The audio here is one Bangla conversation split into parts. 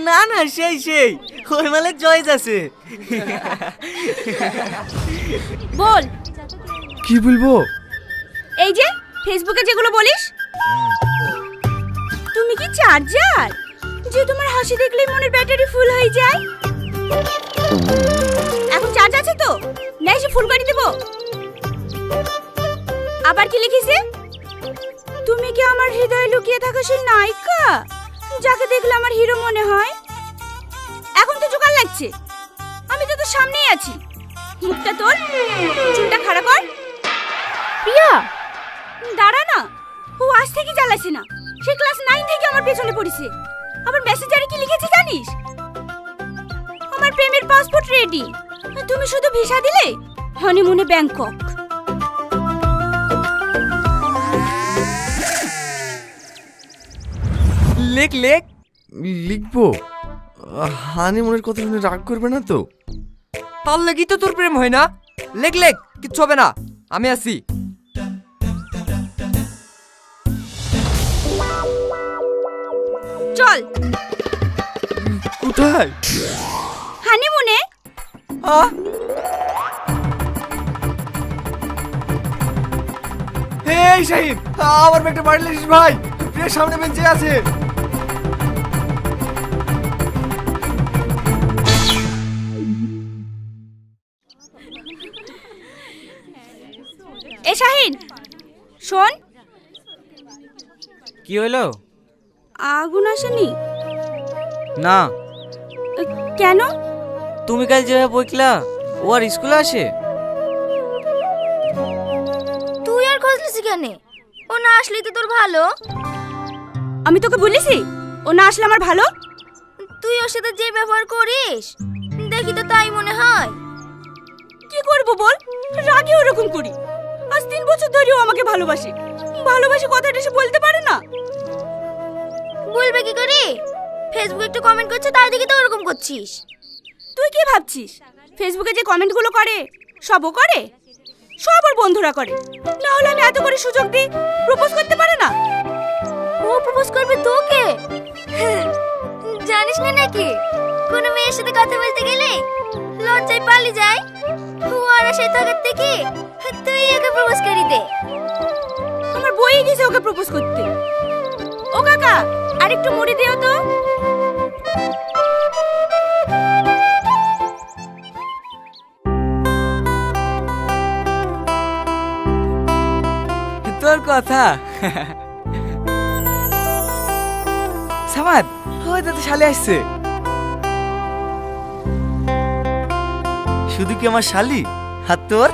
না না, সেই সেই ওর মালে চয়েস আছে। বল। কি বলবো? এই যে ফেসবুকে যেগুলো বলিস। তুমি কি চার্জার যে তোমার হাসি দেখলেই মনের ব্যাটারি ফুল হয়ে যায়? এখন চার্জ আছে তো, না এসে ফুল করে দেবো? আবার কি লিখিছে? তুমি কি আমার হৃদয়ে লুকিয়ে থাকা সেই নায়িকা যাকে দেখলে আমার হিরো মনে হয়? এখন তো জোগাড় লাগছে, আমি তো তোর সামনেই আছি। মুখটা তোর, চুলটা খাড়া কর। প্রিয়া দাঁড়া না, ও আজ থেকে জ্বালাছে না, সে ক্লাস 9 থেকে আমার পেছনে পড়েছে। আবার মেসেঞ্জারে কি লিখেছে জানিস? আমার প্রেমের পাসপোর্ট রেডি, তুমি শুধু ভিসা দিলে হনিমুনে ব্যাংকক। লেখ লেখ। লিখবো? হানিমুনের কথা শুনে রাগ করবে না তো? তার লাগি তো তোর প্রেম হয় না। লেখ লেখ, কিচ্ছু হবে না, আমি আছি। চল। কোথায়? হানিমুনে। এই শাহিন, আমার ব্যাগটা বাড়ি লিখিস ভাই, প্রিয় সামনে বেঞ্চে আছে। এ শাহিন শোন। কি হলো? আগুন আসেনি? না। কেন? তুমি কাল যেভাবে বইকলা ও আর স্কুলে আসে? তুই আর খোঁজলিস কেন? ও না আসলে তো তোর ভালো। আমি তোকে বলেছি ও না আসলে আমার ভালো? তুই ওর সাথে যে ব্যবহার করিস দেখি তো তাই মনে হয়। কি করব বল, রাগে ওরকম করি। আজ 3 বছর ধরে ও আমাকে ভালোবাসে, ভালোবাসে কথাটা সে বলতে পারে না। বলবে কি করে? ফেসবুকে একটু কমেন্ট করছে তাই দেখি তো ওরকম করছিস। তুই কি ভাবছিস ফেসবুকে যে কমেন্টগুলো করে সবও করে? সব ওর বন্ধুরা করে, না হলে আমি এত করে সুযোগ দিই প্রপোজ করতে পারে না। ও প্রপোজ করবে তোকে? জানিস না নাকি কোন মেয়ের সাথে কথা বলতে গেলে লজ্জায় পালিয়ে যায়? ও আর আশায় থাকার থেকে তুই ওকে প্রপোজ করে দে। আমার বই গেছে ওকে প্রপোজ করতে। ও কাকা, আরেকটু মুড়ি দিও তো। তোর কথা সামাদ, হয়তো তো শালি আসছে। শুধু কি আমার শালি, হাত তোর?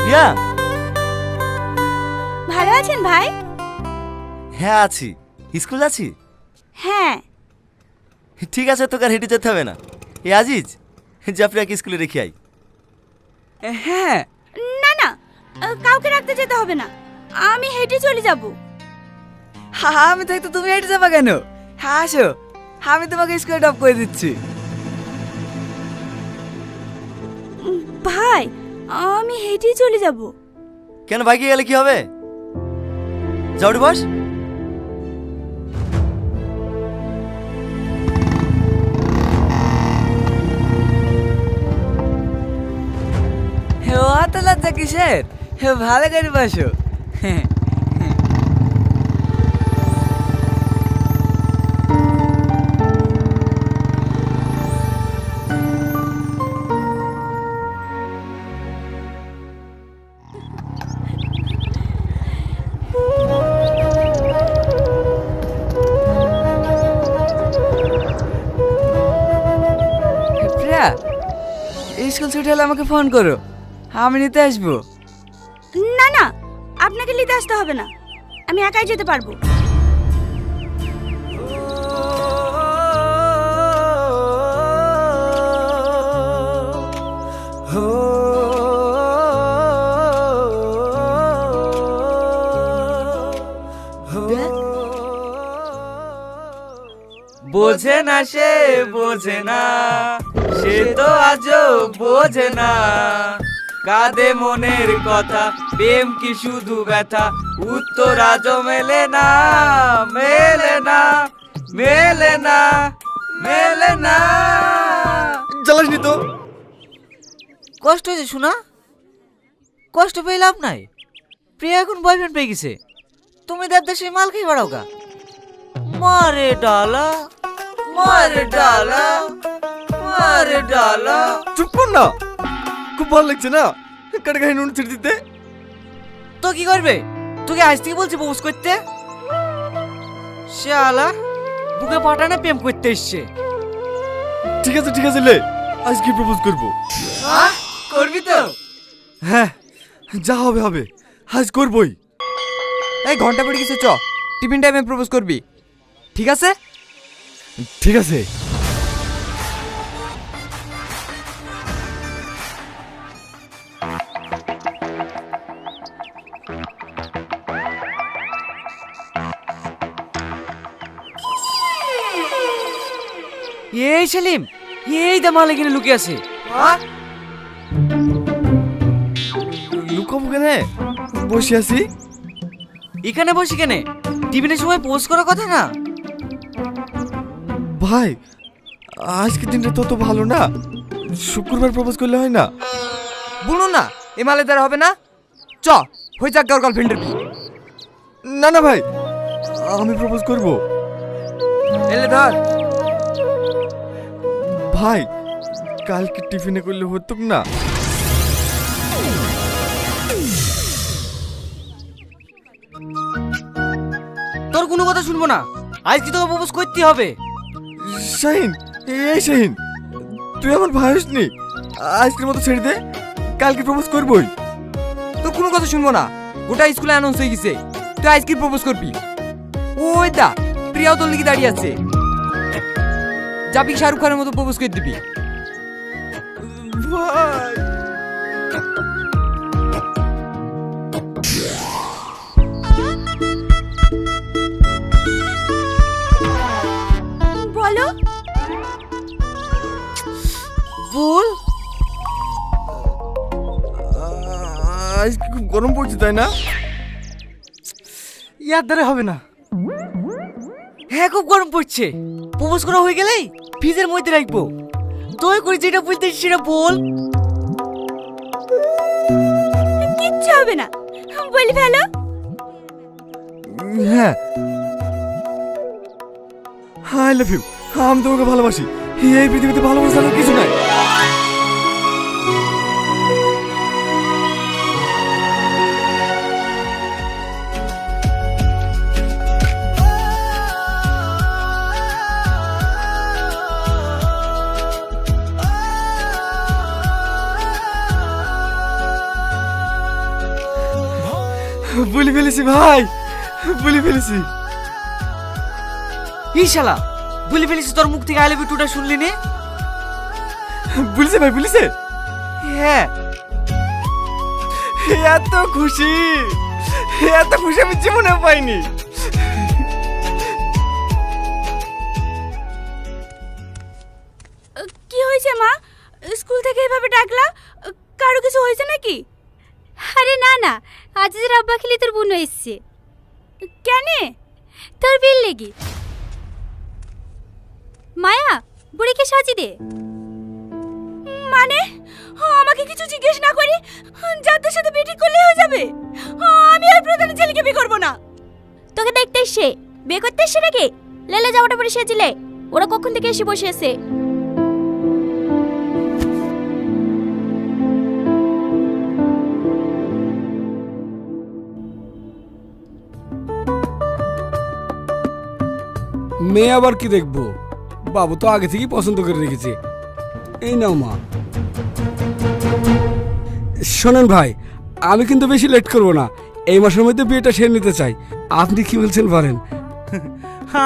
রিয়া, ভালো আছেন ভাই? হ্যাঁ আছি। স্কুল আছি? হ্যাঁ। ঠিক আছে, তোকে আর হেঁটে যেতে হবে না। এ আজিজ, যা প্রিয়াকে স্কুলে রেখে আই। হ্যাঁ। না না, কাউকে রাখতে যেতে হবে না, আমি হেঁটে চলে যাব। আমি থাকতে তুমি হেঁটে যাবা কেন? হ্যাঁ আসো, আমি তোমাকে স্কুলে ড্রপ করে দিচ্ছি। ভাই আমি হেঁটেই চলে যাব। কেন, বাইকে গেলে কি হবে? যাও বস। অত লজ্জা কিসের? ভালো করে বসো। প্রিয়া, স্কুল ছুটি হলে আমাকে ফোন করো, আমি নিতে আসবো। না না, আপনাকে নিতে আসতে হবে না, আমি একাই যেতে পারবো। বোঝে না সে, বোঝে না সে, তো আজও বোঝে না। কাঁদে মনের কথা, প্রেম কি শুধু ব্যথা, উত্তর আজও মেলে না, মেলে মেলে না মেলে না। জ্বালাসনি তো। কষ্ট হয়েছে শোনা, কষ্ট পেয়ে লাভ নাই। প্রিয়া এখন বয়ফ্রেন্ড পেয়ে গেছে, তুমি দেবদাসে মাল খেয়ে বেড়াও গা। মারে ডালা মারে ডালা মারে ডালা। চুপ কর না, খুব ভালো লাগছে না কাটে গায়ে নুন ছেড়ে দিতে। তো কি করবে, তোকে আজ থেকে বলছি প্রপোজ করতে। শালা বুকে পাঠানে প্রেম করতে এসছে। ঠিক আছে লে, আজকে প্রপোজ করব। করবি তো? হ্যাঁ, যা হবে হবে, আজ করবই। এই ঘন্টা পড়ে গেছে, চ টিফিন টাইমে প্রপোজ করবি, ঠিক আছে? ঠিক আছে। এই সেলিম, এই দা মাল এখানে লুকিয়ে আছে। লুকাবো কেনে, বসে আছি। এখানে বসি কেনে? টিফিনের সময় পোস্ট করার কথা না? ভাই আজকের দিনটা তত ভালো না, শুক্রবার প্রপোজ করলে হয় না? বলুন না, এ মালে দ্বারা হবে না। চ হয়ে যাক গার্লফ্রেন্ডের বিয়ে। না না ভাই, আমি প্রপোজ করব। এলে ধর। ভাই কালকে টিফিনে করলে হতো না? তোর কোনো কথা শুনবো না, আজকে তোকে প্রপোজ করতে হবে। শাহিন, এই শাহিন, তুই আমার ভাই হসনি, আজকের মতো ছেড়ে দে, কালকে প্রপোজ করবই। তোর কোনো কথা শুনবো না, গোটা স্কুলে অ্যানাউন্স হয়ে গেছে তুই আজকে প্রপোজ করবি। ওই দা প্রিয়াও তোর লিখে দাঁড়িয়ে আছে, যাবি শাহরুখ খানের মতো প্রপোজ করে দিবি। ভাই বলো। বল। আজকে খুব গরম পড়ছে তাই না? ইয়ার দ্বারা হবে না। হ্যাঁ খুব গরম পড়ছে, প্রপোজ করা হয়ে গেলেই ফ্রিজের মধ্যে রাখবো। দয়া করে যেটা বলতে সেটা বল। কিচ্ছু হবে না, বলি ফেলো। হ্যাঁ, আই লাভ ইউ, আমি তোমাকে ভালোবাসি, এই পৃথিবীতে ভালোবাসা ছাড়া কিছু নাই। বলে ফেলেছি ভাই, বলে ফেলেছি। এই শালা বলে ফেলিস, তোর মুখ থেকে আই লাভ ইউ টুটা শুনলি নে? বলেছে ভাই, বলেছে। হ্যাঁ। এত খুশি, এত খুশি আমি জীবনে পাইনি। কি হয়েছে মা, স্কুল থেকে এভাবে ডাকলা? কারো কিছু হয়েছে নাকি? আরে না না, আজিজের আব্বা খেলি তোর বোন এসছে। কেনে? তোর বিল লেগি। মায়া বুড়িকে সাজি দে। মানে আমাকে কিছু জিজ্ঞেস না করে যাদের সাথে বেটি করলে হয়ে যাবে? আমি আর প্রধানের ছেলেকে বিয়ে করব না। তোকে দেখতে এসে বিয়ে করতে এসে নাকি? লেলে জামাটা পরে সেজিলে, ওরা কখন থেকে এসে বসে আছে। মেয়ে আবার কি দেখবো, বাবু তো আগে থেকেই পছন্দ করে রেখেছে। এই নাও মা। শোনেন ভাই, আমি কিন্তু বেশি লেট করব না, এই মাসের মধ্যে বিয়েটা সেরে নিতে চাই। আপনি কি বলছেন বলেন?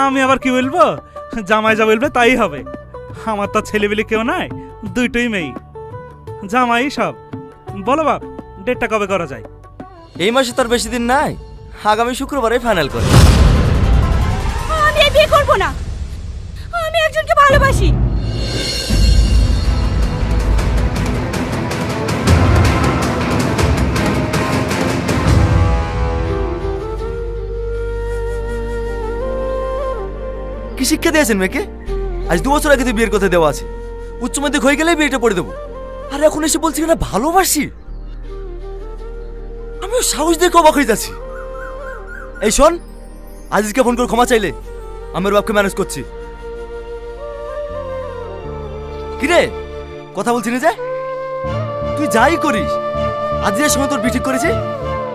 আমি আবার কি বলবো, জামাই যা বলবে তাই হবে। আমার তো ছেলেবেলে কেউ নাই, দুইটাই মেয়ে, জামাই সব। বলো বাপ, ডেটটা কবে করা যায়? এই মাসে তার বেশি দিন নাই, আগামী শুক্রবারে ফাইনাল করে। আমি আর বিয়ে করব না, আমি একজনকে ভালোবাসি। কি শিক্ষা দিয়েছেন মেয়েকে? আজ 2 বছর আগে তো বিয়ের কথা দেওয়া আছে, উচ্চ মাধ্যমিক হয়ে গেলেই বিয়েটা পড়ে দেবো, আর এখন এসে বলছি না ভালোবাসি। আমিও সাহস দেখে অবাক হয়ে যাচ্ছি। এই শোন, আজিজকে ফোন করে ক্ষমা চাইলে আমার বাপকে ম্যানেজ করছি। কিরে কথা বলছি না যে? তুই যাই করিস, আজিজের সঙ্গে তোর বিয়ে ঠিক করেছি,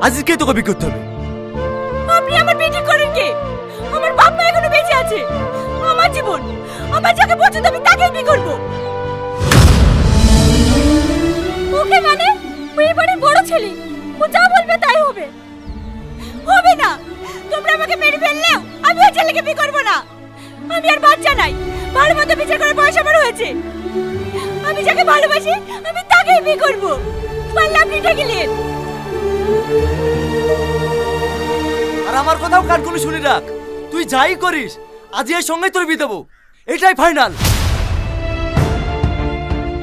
আজিজকেই তোকে বিয়ে করতে হবে। আপনি আমার বিয়ে ঠিক করেন কে? আমার বাপ মা এখনো বেঁচে আছে। আমার জীবন, আমার যাকে পছন্দ আমি তাকেই বিয়ে করব। ওকে মানে ওই বাড়ির বড় ছেলে, ও যা বলবে তাই হবে। হবে না, তোমরা আমাকে মেরে ফেললেও আমি ওই ছেলেকে বিয়ে করব না। আমি আর বাচ্চা নাই, ভালো মতো বিচার করার বয়স আমার হয়েছে। আমি যাকে ভালোবাসি আমি তাকেই বিয়ে করব। পারলে আপনি ঠেকিলেন। আর আমার কথাও কান করে শুনে রাখ, তুই যাই করিস আজিজের সঙ্গে তোর বিয়ে দেবো, এটাই ফাইনাল।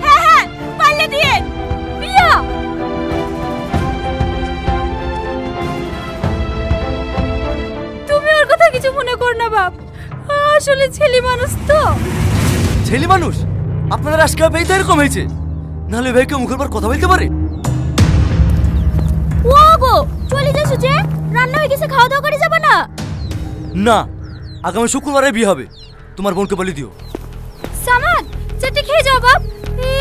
হ্যাঁ হ্যাঁ, পারলে দিয়ে বিয়া। তুমি ওর কথা কিছু মনে কর না বাপ, আসলে ছেলে মানুষ তো। ছেলে মানুষ? আপনাদের আজকে ভাই তো এরকম হয়েছে, নাহলে ভাইকে মুখের পর কথা বলতে পারে? ও গো চলে যাস যে, রান্না হয়ে গেছে, খাওয়া দাওয়া করে যাবে না? না, আগামী শুক্রবারে বিয়ে হবে, তোমার বোনকে বলে দিও। সামাদ চাটি খেয়ে যাও বাপ,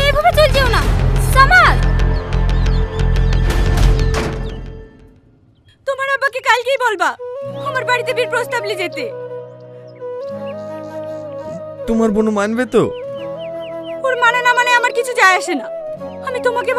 এভাবে চল যেও না। সামাদ তোমার আব্বাকে কালকেই বলবা আমার বাড়িতে বিয়ের প্রস্তাব নিয়ে যেতে। তোমার বোন মানবে তো? ওর মানে না মানে আমার কিছু যায় আসে না। আমি তোমাকে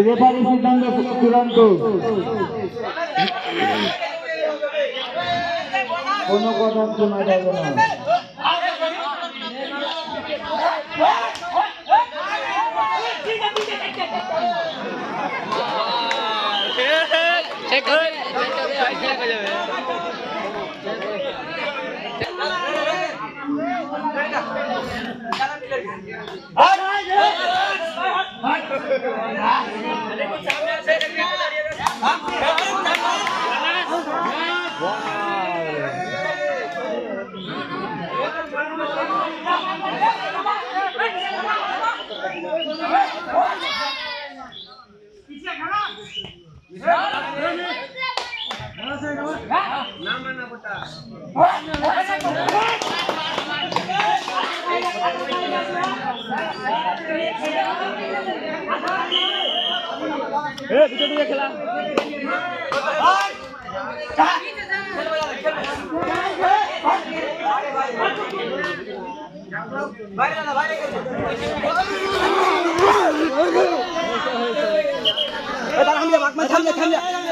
রেফারি সিদ্ধান্ত চূড়ান্ত। কোনো কথা শোনা যাবে না। থাম যা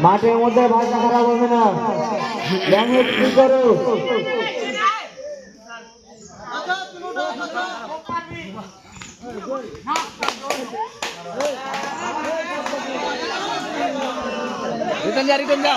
মাঠের মধ্যে ভাষা খারাপ হবে না, ল্যাঙ্গুয়েজ কি করো। রিটার্ন যা